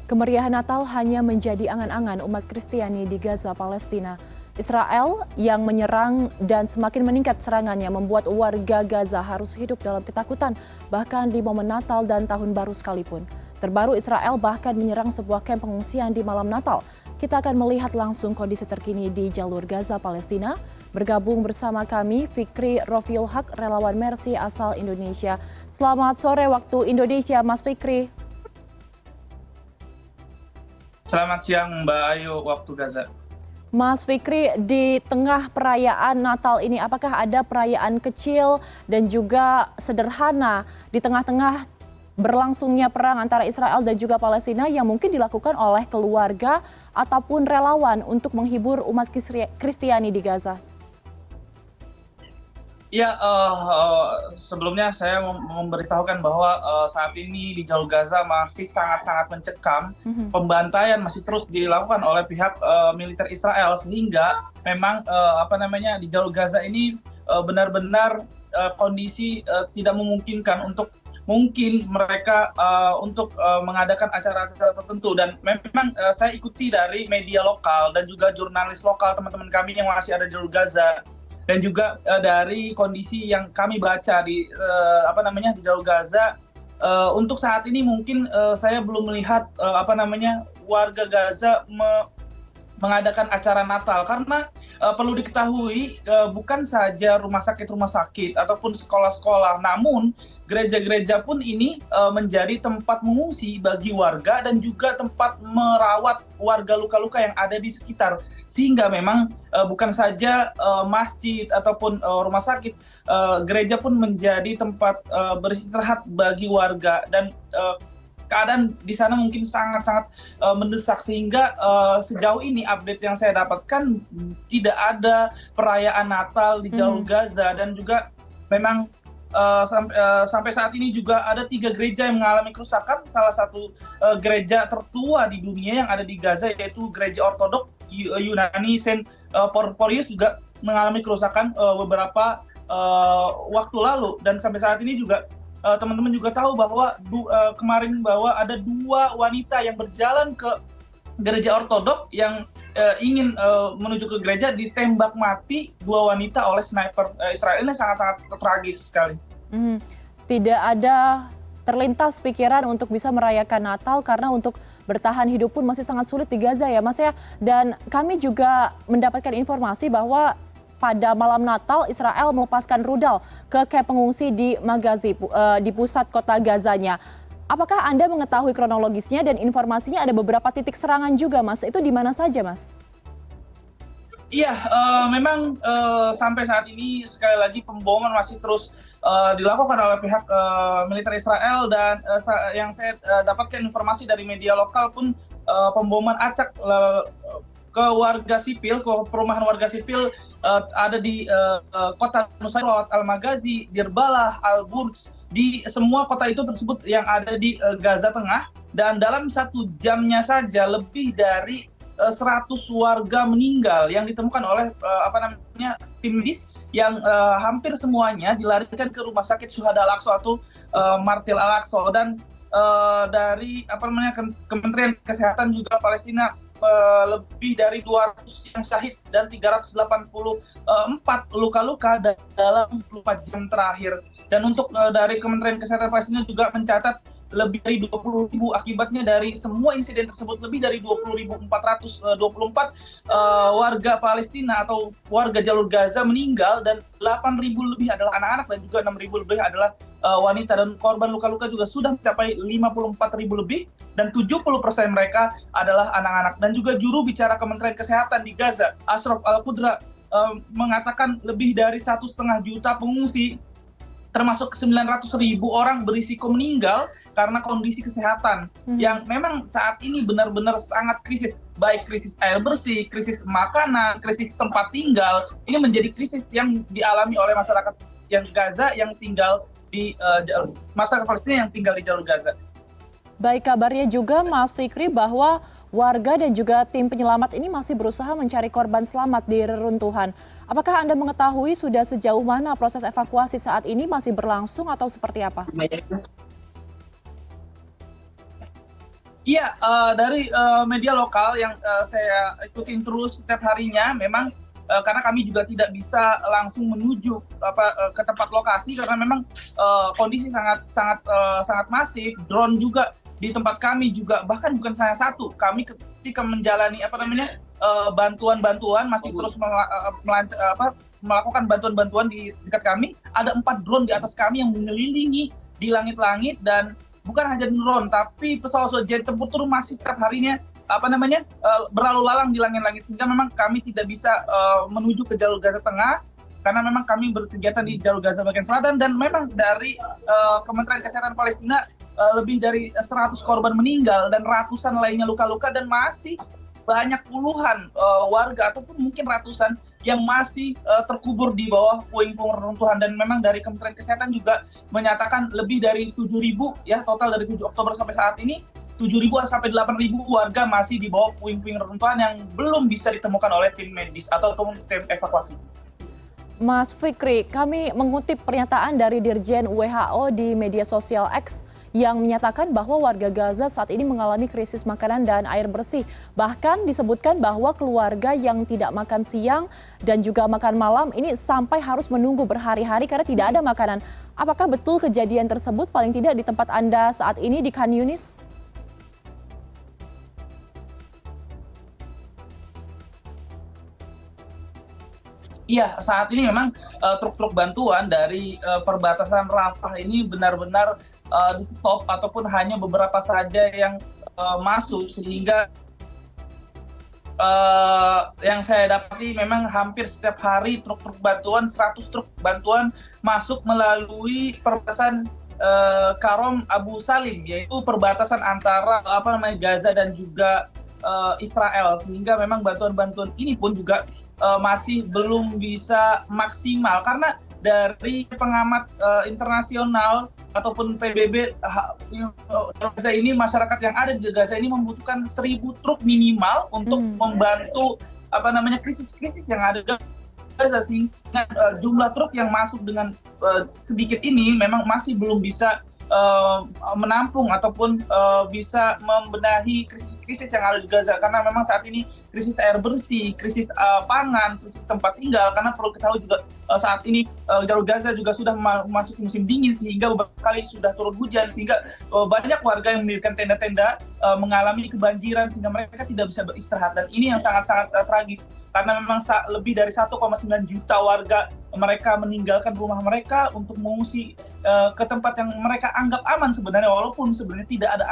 Kemeriahan Natal hanya menjadi angan-angan umat Kristiani di Gaza, Palestina. Israel yang menyerang dan semakin meningkat serangannya membuat warga Gaza harus hidup dalam ketakutan, bahkan di momen Natal dan Tahun Baru sekalipun. Terbaru, Israel bahkan menyerang sebuah kamp pengungsian di malam Natal. Kita akan melihat langsung kondisi terkini di jalur Gaza, Palestina. Bergabung bersama kami, Fikri Rofiul Haq, relawan Mercy asal Indonesia. Selamat sore waktu Indonesia, Mas Fikri. Selamat siang Mbak Ayu, waktu Gaza. Mas Fikri, di tengah perayaan Natal ini, apakah ada perayaan kecil dan juga sederhana di tengah-tengah berlangsungnya perang antara Israel dan juga Palestina yang mungkin dilakukan oleh keluarga ataupun relawan untuk menghibur umat Kristiani di Gaza? Ya, sebelumnya saya memberitahukan bahwa saat ini di jalur Gaza masih sangat-sangat mencekam. Pembantaian masih terus dilakukan oleh pihak militer Israel sehingga memang di jalur Gaza ini benar-benar kondisi tidak memungkinkan untuk mungkin mereka untuk mengadakan acara-acara tertentu. Dan memang saya ikuti dari media lokal dan juga jurnalis lokal teman-teman kami yang masih ada di jalur Gaza. Dan juga dari kondisi yang kami baca di di jalur Gaza, untuk saat ini mungkin saya belum melihat warga Gaza mengadakan acara Natal, karena perlu diketahui bukan saja rumah sakit ataupun sekolah-sekolah, namun gereja-gereja pun ini menjadi tempat mengungsi bagi warga dan juga tempat merawat warga luka-luka yang ada di sekitar. Sehingga memang bukan saja masjid ataupun rumah sakit, gereja pun menjadi tempat beristirahat bagi warga, dan keadaan di sana mungkin sangat-sangat mendesak, sehingga sejauh ini update yang saya dapatkan tidak ada perayaan Natal di jalur Gaza. Dan juga memang sampai saat ini juga ada 3 gereja yang mengalami kerusakan. Salah satu gereja tertua di dunia yang ada di Gaza, yaitu gereja Ortodok Yunani Saint Porphyrios, juga mengalami kerusakan beberapa waktu lalu. Dan sampai saat ini juga teman-teman juga tahu bahwa kemarin bahwa ada 2 wanita yang berjalan ke gereja Ortodok yang ingin menuju ke gereja, ditembak mati 2 wanita oleh sniper Israel. Ini sangat-sangat tragis sekali. Tidak ada terlintas pikiran untuk bisa merayakan Natal karena untuk bertahan hidup pun masih sangat sulit di Gaza ya Mas ya. Dan kami juga mendapatkan informasi bahwa pada malam Natal, Israel melepaskan rudal ke kamp pengungsi di Magazi, di pusat kota Gazanya. Apakah Anda mengetahui kronologisnya dan informasinya ada beberapa titik serangan juga, Mas? Itu di mana saja, Mas? Iya, memang sampai saat ini sekali lagi pemboman masih terus dilakukan oleh pihak militer Israel. Dan yang saya dapatkan informasi dari media lokal pun pemboman acak ke warga sipil, ke perumahan warga sipil ada di kota Nusairat, Al-Maghazi, Dirbalah, Al-Burj, di semua kota itu tersebut yang ada di Gaza Tengah. Dan dalam 1 jamnya saja lebih dari 100 warga meninggal yang ditemukan oleh tim medis, yang hampir semuanya dilarikan ke rumah sakit Syuhada Al-Aqsa atau Martil Al-Aqsa. Dan dari Kementerian Kesehatan juga Palestina, lebih dari 200 yang syahid dan 384 luka-luka dalam 24 jam terakhir. Dan untuk dari Kementerian Kesehatan Palestina juga mencatat lebih dari 20.000 akibatnya dari semua insiden tersebut. Lebih dari 20.424 warga Palestina atau warga jalur Gaza meninggal, dan 8.000 lebih adalah anak-anak dan juga 6.000 lebih adalah wanita. Dan korban luka-luka juga sudah mencapai 54.000 lebih, dan 70% mereka adalah anak-anak. Dan juga juru bicara Kementerian Kesehatan di Gaza, Ashraf Al-Qudra, mengatakan lebih dari 1,5 juta pengungsi, termasuk 900.000 orang, berisiko meninggal karena kondisi kesehatan yang memang saat ini benar-benar sangat krisis. Baik krisis air bersih, krisis makanan, krisis tempat tinggal. Ini menjadi krisis yang dialami oleh masyarakat yang Gaza yang tinggal di masyarakat Palestina yang tinggal di jalur Gaza. Baik, kabarnya juga Mas Fikri bahwa warga dan juga tim penyelamat ini masih berusaha mencari korban selamat di reruntuhan. Apakah Anda mengetahui sudah sejauh mana proses evakuasi saat ini, masih berlangsung atau seperti apa? Iya, dari media lokal yang saya ikutin terus setiap harinya, memang karena kami juga tidak bisa langsung menuju ke tempat lokasi karena memang kondisi sangat sangat sangat masif. Drone juga di tempat kami juga, bahkan bukan saya satu. Kami ketika menjalani bantuan-bantuan masih terus melakukan bantuan-bantuan di dekat kami. Ada 4 drone di atas kami yang mengelilingi di langit-langit, dan bukan hanya drone, tapi pesawat jet tempur masih setiap harinya berlalu lalang di langit-langit, sehingga memang kami tidak bisa menuju ke jalur Gaza Tengah karena memang kami berkegiatan di jalur Gaza bagian selatan. Dan memang dari Kementerian Kesehatan Palestina lebih dari 100 korban meninggal dan ratusan lainnya luka-luka, dan masih banyak puluhan warga ataupun mungkin ratusan yang masih terkubur di bawah puing-puing reruntuhan. Dan memang dari Kementerian Kesehatan juga menyatakan lebih dari 7.000 ya, total dari 7 Oktober sampai saat ini 7.000 sampai 8.000 warga masih di bawah puing-puing reruntuhan yang belum bisa ditemukan oleh tim medis atau tim evakuasi. Mas Fikri, kami mengutip pernyataan dari Dirjen WHO di media sosial X yang menyatakan bahwa warga Gaza saat ini mengalami krisis makanan dan air bersih. Bahkan disebutkan bahwa keluarga yang tidak makan siang dan juga makan malam ini sampai harus menunggu berhari-hari karena tidak ada makanan. Apakah betul kejadian tersebut paling tidak di tempat Anda saat ini di Khan Yunis? Iya, saat ini memang truk-truk bantuan dari perbatasan Rafah ini benar-benar di stop ataupun hanya beberapa saja yang masuk, sehingga yang saya dapati memang hampir setiap hari truk-truk bantuan, 100 truk bantuan masuk melalui perbatasan Karom Abu Salim, yaitu perbatasan antara Gaza dan juga Israel, sehingga memang bantuan-bantuan ini pun juga masih belum bisa maksimal karena dari pengamat internasional ataupun PBB Gaza ini, masyarakat yang ada di Gaza ini membutuhkan 1.000 truk minimal untuk membantu krisis-krisis yang ada di Gaza, sehingga jumlah truk yang masuk dengan sedikit ini memang masih belum bisa menampung ataupun bisa membenahi krisis-krisis yang ada di Gaza, karena memang saat ini krisis air bersih, krisis pangan, krisis tempat tinggal. Karena perlu kita tahu juga saat ini jalur Gaza juga sudah masuk musim dingin, sehingga beberapa kali sudah turun hujan, sehingga banyak warga yang mendirikan tenda-tenda mengalami kebanjiran sehingga mereka tidak bisa beristirahat. Dan ini yang sangat-sangat tragis karena memang lebih dari 1,9 juta warga mereka meninggalkan rumah mereka untuk mengungsi ke tempat yang mereka anggap aman sebenarnya, walaupun sebenarnya tidak ada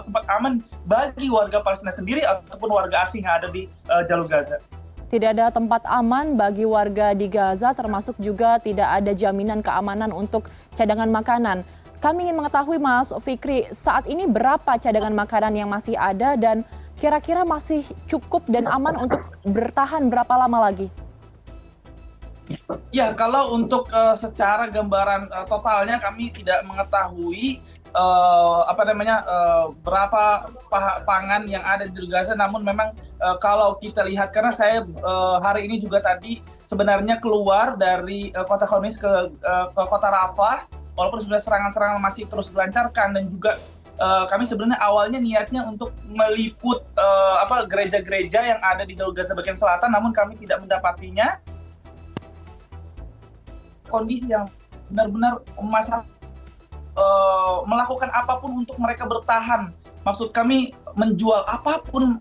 tempat aman bagi warga Palestina sendiri ataupun warga asing yang ada di jalur Gaza. Tidak ada tempat aman bagi warga di Gaza, termasuk juga tidak ada jaminan keamanan untuk cadangan makanan. Kami ingin mengetahui, Mas Fikri, saat ini berapa cadangan makanan yang masih ada dan kira-kira masih cukup dan aman untuk bertahan berapa lama lagi? Ya, kalau untuk secara gambaran totalnya kami tidak mengetahui berapa pangan yang ada di Gaza. Namun memang kalau kita lihat, karena saya hari ini juga tadi sebenarnya keluar dari kota Khan Yunis ke kota Rafah, walaupun sebenarnya serangan-serangan masih terus dilancarkan, dan juga kami sebenarnya awalnya niatnya untuk meliput gereja-gereja yang ada di jalur Gaza bagian selatan, namun kami tidak mendapatinya. Kondisi yang benar-benar melakukan apapun untuk mereka bertahan. Maksud kami menjual apapun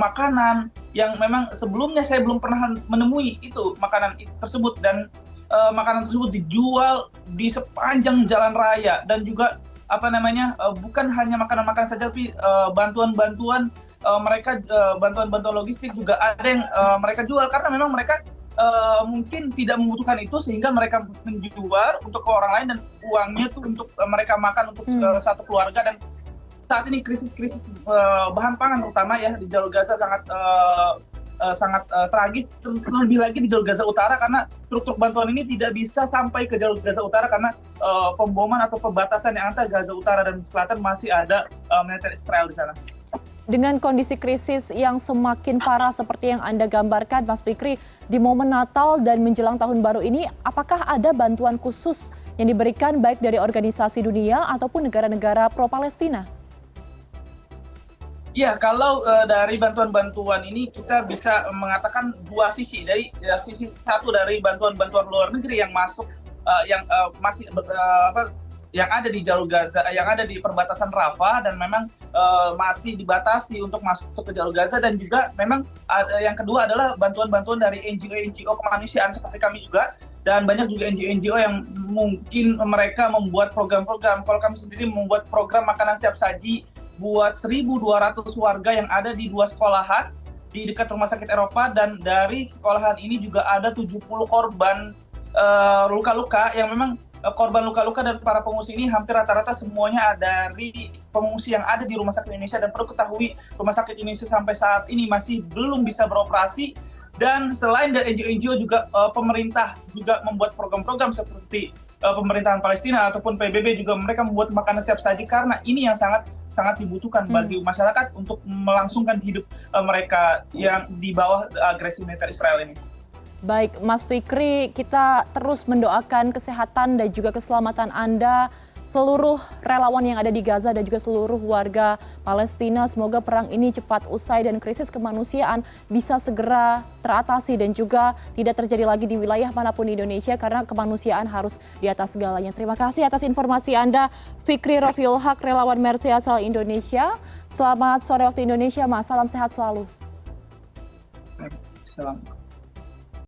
makanan yang memang sebelumnya saya belum pernah menemui itu makanan tersebut, dan makanan tersebut dijual di sepanjang jalan raya, dan juga bukan hanya makanan-makanan saja, tapi bantuan-bantuan mereka, bantuan-bantuan logistik juga ada yang mereka jual, karena memang mereka mungkin tidak membutuhkan itu, sehingga mereka menjual untuk ke orang lain, dan uangnya tuh untuk mereka makan untuk satu keluarga. Dan saat ini krisis bahan pangan terutama ya di jalur Gaza sangat tragis, terlebih lagi di jalur Gaza Utara, karena truk-truk bantuan ini tidak bisa sampai ke jalur Gaza Utara karena pemboman atau pembatasan yang antara Gaza Utara dan Selatan masih ada militer Israel di sana. Dengan kondisi krisis yang semakin parah seperti yang Anda gambarkan, Mas Fikri, di momen Natal dan menjelang Tahun Baru ini, apakah ada bantuan khusus yang diberikan baik dari organisasi dunia ataupun negara-negara pro-Palestina? Ya, kalau dari bantuan-bantuan ini kita bisa mengatakan dua sisi. Dari sisi satu dari bantuan-bantuan luar negeri yang masuk, yang masih yang ada di jalur Gaza, yang ada di perbatasan Rafah dan memang masih dibatasi untuk masuk ke jalur Gaza, dan juga memang yang kedua adalah bantuan-bantuan dari NGO-NGO kemanusiaan seperti kami juga, dan banyak juga NGO-NGO yang mungkin mereka membuat program-program. Kalau kami sendiri membuat program makanan siap saji buat 1.200 warga yang ada di 2 sekolahan di dekat Rumah Sakit Eropa, dan dari sekolahan ini juga ada 70 korban luka-luka yang memang korban luka-luka, dan para pengungsi ini hampir rata-rata semuanya dari pengungsi yang ada di Rumah Sakit Indonesia. Dan perlu ketahui, Rumah Sakit Indonesia sampai saat ini masih belum bisa beroperasi. Dan selain dari NGO-NGO juga pemerintah juga membuat program-program seperti pemerintahan Palestina ataupun PBB juga, mereka membuat makanan siap saji karena ini yang sangat dibutuhkan bagi masyarakat untuk melangsungkan hidup mereka yang di bawah agresi militer Israel ini. Baik, Mas Fikri, kita terus mendoakan kesehatan dan juga keselamatan Anda, seluruh relawan yang ada di Gaza dan juga seluruh warga Palestina. Semoga perang ini cepat usai dan krisis kemanusiaan bisa segera teratasi dan juga tidak terjadi lagi di wilayah manapun di Indonesia, karena kemanusiaan harus di atas segalanya. Terima kasih atas informasi Anda, Fikri Rofiul Haq, relawan Mercy asal Indonesia. Selamat sore waktu Indonesia, Mas. Salam sehat selalu. Salam.